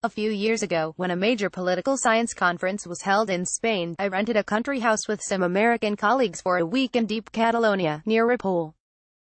A few years ago, when a major political science conference was held in Spain, I rented a country house with some American colleagues for a week in deep Catalonia, near Ripoll.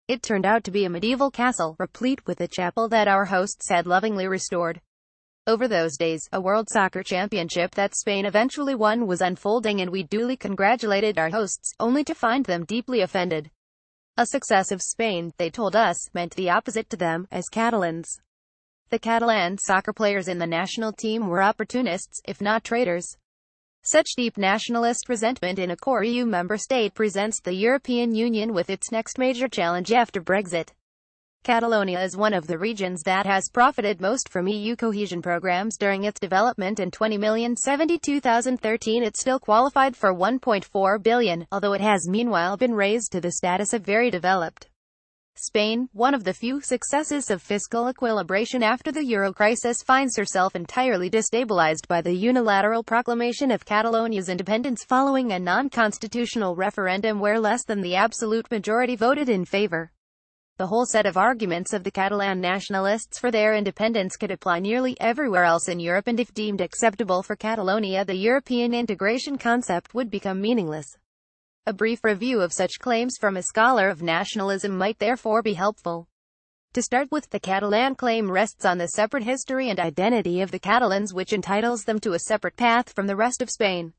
It turned out to be a medieval castle, replete with a chapel that our hosts had lovingly restored. Over those days, a World Soccer Championship that Spain eventually won was unfolding, and we duly congratulated our hosts, only to find them deeply offended. A success of Spain, they told us, meant the opposite to them, as Catalans. The Catalan soccer players in the national team were opportunists, if not traitors. Such deep nationalist resentment in a core EU member state presents the European Union with its next major challenge after Brexit. Catalonia is one of the regions that has profited most from EU cohesion programs during its development. In 20,072,013 it still qualified for 1.4 billion, although it has meanwhile been raised to the status of very developed. Spain, one of the few successes of fiscal equilibration after the euro crisis, finds herself entirely destabilized by the unilateral proclamation of Catalonia's independence following a non-constitutional referendum where less than the absolute majority voted in favor. The whole set of arguments of the Catalan nationalists for their independence could apply nearly everywhere else in Europe, and if deemed acceptable for Catalonia, the European integration concept would become meaningless. A brief review of such claims from a scholar of nationalism might therefore be helpful. To start with, the Catalan claim rests on the separate history and identity of the Catalans, which entitles them to a separate path from the rest of Spain.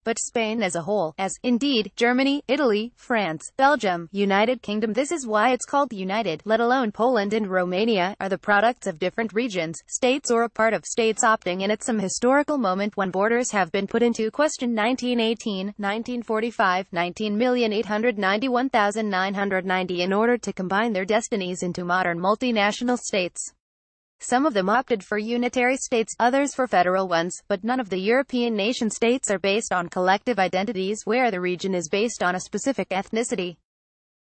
But Spain as a whole, as, indeed, Germany, Italy, France, Belgium, United Kingdom, this is why it's called United, let alone Poland and Romania, are the products of different regions, states, or a part of states opting in at some historical moment when borders have been put into question. 1918, 1945, 19,891,990 in order to combine their destinies into modern multinational states. Some of them opted for unitary states, others for federal ones, but none of the European nation-states are based on collective identities where the region is based on a specific ethnicity.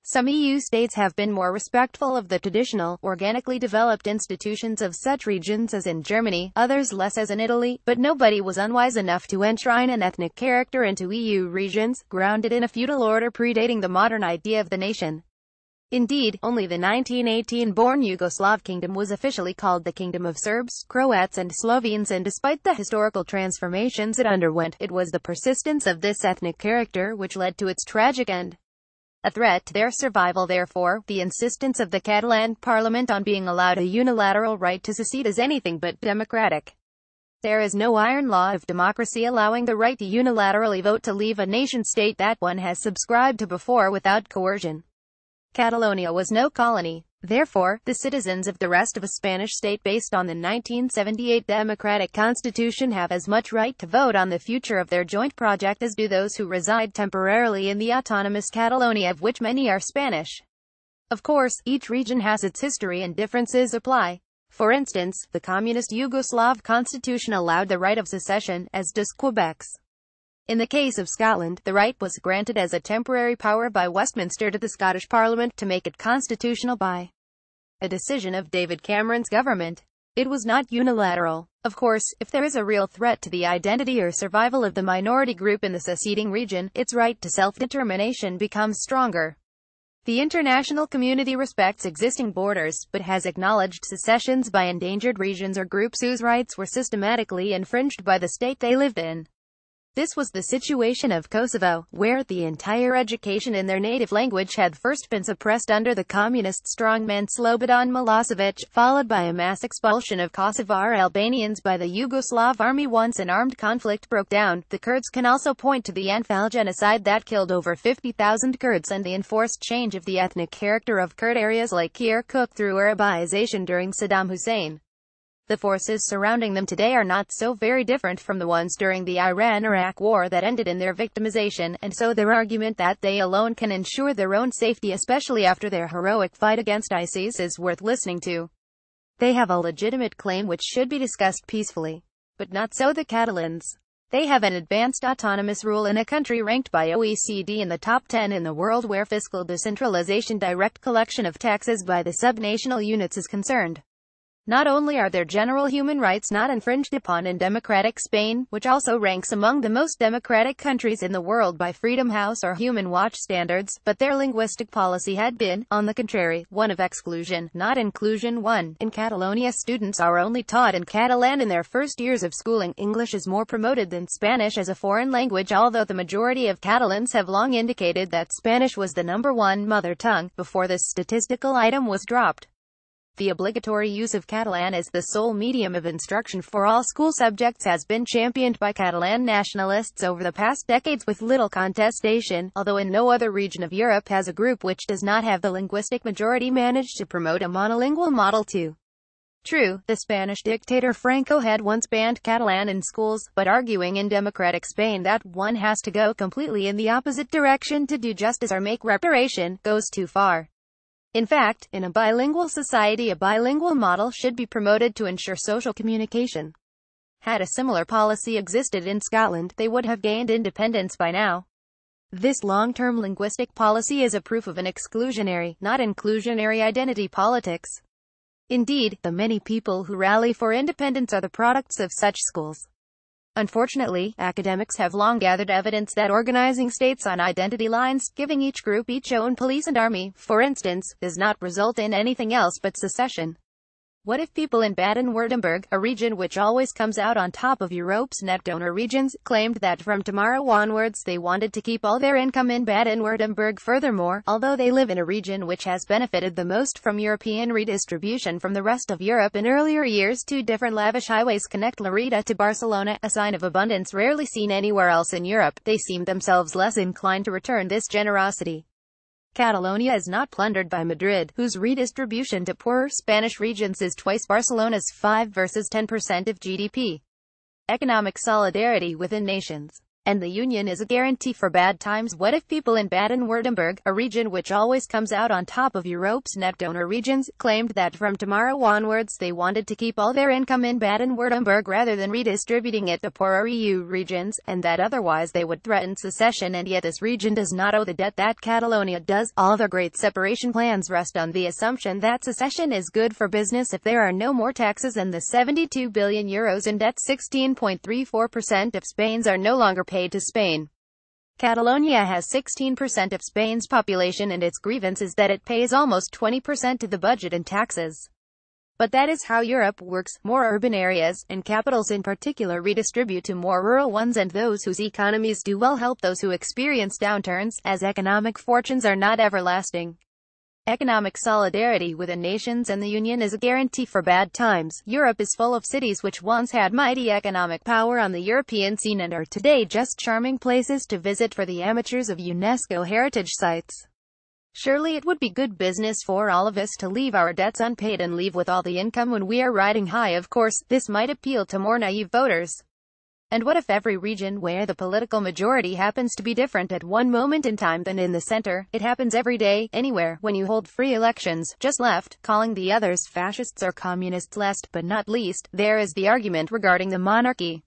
Some EU states have been more respectful of the traditional, organically developed institutions of such regions, as in Germany, others less, as in Italy, but nobody was unwise enough to enshrine an ethnic character into EU regions, grounded in a feudal order predating the modern idea of the nation. Indeed, only the 1918-born Yugoslav kingdom was officially called the Kingdom of Serbs, Croats and Slovenes, and despite the historical transformations it underwent, it was the persistence of this ethnic character which led to its tragic end. A threat to their survival, therefore, the insistence of the Catalan parliament on being allowed a unilateral right to secede is anything but democratic. There is no iron law of democracy allowing the right to unilaterally vote to leave a nation-state that one has subscribed to before without coercion. Catalonia was no colony. Therefore, the citizens of the rest of a Spanish state based on the 1978 democratic constitution have as much right to vote on the future of their joint project as do those who reside temporarily in the autonomous Catalonia, of which many are Spanish. Of course, each region has its history and differences apply. For instance, the communist Yugoslav constitution allowed the right of secession, as does Quebec's. In the case of Scotland, the right was granted as a temporary power by Westminster to the Scottish Parliament to make it constitutional by a decision of David Cameron's government. It was not unilateral. Of course, if there is a real threat to the identity or survival of the minority group in the seceding region, its right to self-determination becomes stronger. The international community respects existing borders, but has acknowledged secessions by endangered regions or groups whose rights were systematically infringed by the state they lived in. This was the situation of Kosovo, where the entire education in their native language had first been suppressed under the communist strongman Slobodan Milosevic, followed by a mass expulsion of Kosovar Albanians by the Yugoslav army. Once an armed conflict broke down, the Kurds can also point to the Anfal genocide that killed over 50,000 Kurds and the enforced change of the ethnic character of Kurd areas like Kirkuk through Arabization during Saddam Hussein. The forces surrounding them today are not so very different from the ones during the Iran-Iraq war that ended in their victimization, and so their argument that they alone can ensure their own safety, especially after their heroic fight against ISIS, is worth listening to. They have a legitimate claim which should be discussed peacefully. But not so the Catalans. They have an advanced autonomous rule in a country ranked by OECD in the top 10 in the world where fiscal decentralization, direct collection of taxes by the subnational units, is concerned. Not only are their general human rights not infringed upon in democratic Spain, which also ranks among the most democratic countries in the world by Freedom House or Human Watch standards, but their linguistic policy had been, on the contrary, one of exclusion, not inclusion. 1. In Catalonia, students are only taught in Catalan in their first years of schooling. English is more promoted than Spanish as a foreign language, although the majority of Catalans have long indicated that Spanish was the #1 mother tongue, before this statistical item was dropped. The obligatory use of Catalan as the sole medium of instruction for all school subjects has been championed by Catalan nationalists over the past decades with little contestation, although in no other region of Europe has a group which does not have the linguistic majority managed to promote a monolingual model too. True, the Spanish dictator Franco had once banned Catalan in schools, but arguing in democratic Spain that one has to go completely in the opposite direction to do justice or make reparation, goes too far. In fact, in a bilingual society, a bilingual model should be promoted to ensure social communication. Had a similar policy existed in Scotland, they would have gained independence by now. This long-term linguistic policy is a proof of an exclusionary, not inclusionary identity politics. Indeed, the many people who rally for independence are the products of such schools. Unfortunately, academics have long gathered evidence that organizing states on identity lines, giving each group its own police and army, for instance, does not result in anything else but secession. What if people in Baden-Württemberg, a region which always comes out on top of Europe's net donor regions, claimed that from tomorrow onwards they wanted to keep all their income in Baden-Württemberg? Furthermore, although they live in a region which has benefited the most from European redistribution from the rest of Europe in earlier years, 2 different lavish highways connect Lerida to Barcelona, a sign of abundance rarely seen anywhere else in Europe, they seem themselves less inclined to return this generosity. Catalonia is not plundered by Madrid, whose redistribution to poorer Spanish regions is twice Barcelona's 5 versus 10% of GDP. Economic solidarity within nations. And the union is a guarantee for bad times. What if people in Baden-Württemberg, a region which always comes out on top of Europe's net donor regions, claimed that from tomorrow onwards they wanted to keep all their income in Baden-Württemberg rather than redistributing it to poorer EU regions, and that otherwise they would threaten secession? And yet this region does not owe the debt that Catalonia does. All their great separation plans rest on the assumption that secession is good for business if there are no more taxes and the €72 billion in debt, 16.34% of Spain's, are no longer paid to Spain. Catalonia has 16% of Spain's population, and its grievance is that it pays almost 20% of the budget in taxes. But that is how Europe works. More urban areas, and capitals in particular, redistribute to more rural ones, and those whose economies do well help those who experience downturns, as economic fortunes are not everlasting. Economic solidarity within nations and the Union is a guarantee for bad times. Europe is full of cities which once had mighty economic power on the European scene and are today just charming places to visit for the amateurs of UNESCO heritage sites. Surely it would be good business for all of us to leave our debts unpaid and leave with all the income when we are riding high. Of course, this might appeal to more naive voters. And what if every region where the political majority happens to be different at one moment in time than in the center? It happens every day, anywhere, when you hold free elections, just left, calling the others fascists or communists. Last but not least, there is the argument regarding the monarchy.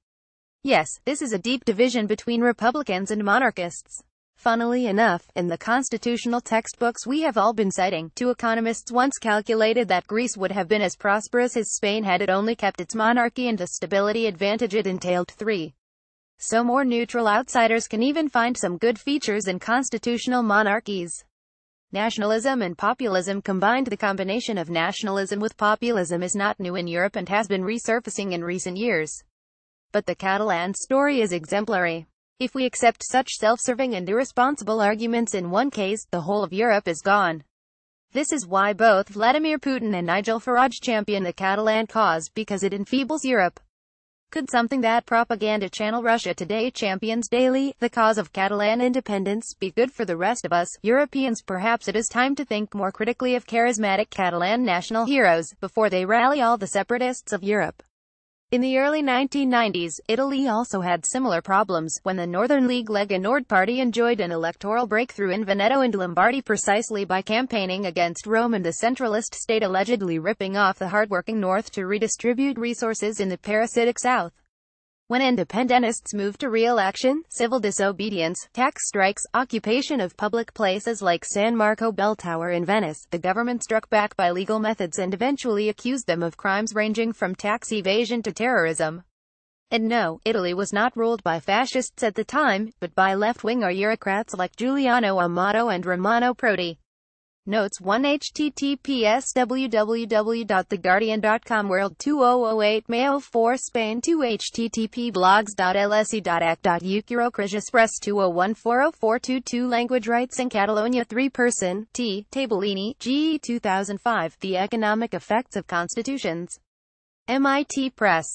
Yes, this is a deep division between Republicans and monarchists. Funnily enough, in the constitutional textbooks we have all been citing, 2 economists once calculated that Greece would have been as prosperous as Spain had it only kept its monarchy and the stability advantage it entailed. 3. So more neutral outsiders can even find some good features in constitutional monarchies. Nationalism and populism combined. The combination of nationalism with populism is not new in Europe and has been resurfacing in recent years. But the Catalan story is exemplary. If we accept such self-serving and irresponsible arguments in one case, the whole of Europe is gone. This is why both Vladimir Putin and Nigel Farage champion the Catalan cause, because it enfeebles Europe. Could something that propaganda channel Russia Today champions daily, the cause of Catalan independence, be good for the rest of us, Europeans? Perhaps it is time to think more critically of charismatic Catalan national heroes, before they rally all the separatists of Europe. In the early 1990s, Italy also had similar problems, when the Northern League Lega Nord party enjoyed an electoral breakthrough in Veneto and Lombardy precisely by campaigning against Rome and the centralist state, allegedly ripping off the hardworking North to redistribute resources in the parasitic South. When independentists moved to real action, civil disobedience, tax strikes, occupation of public places like San Marco Bell Tower in Venice, the government struck back by legal methods and eventually accused them of crimes ranging from tax evasion to terrorism. And no, Italy was not ruled by fascists at the time, but by left-wing bureaucrats like Giuliano Amato and Romano Prodi. Notes 1 https www.theguardian.com World 2008 Mayo 4 Spain 2 http blogs.lse.ac.uk Eurocrash Express 2014042 Language Rights in Catalonia 3 Person, T. Tabellini, G. 2005 The Economic Effects of Constitutions. MIT Press.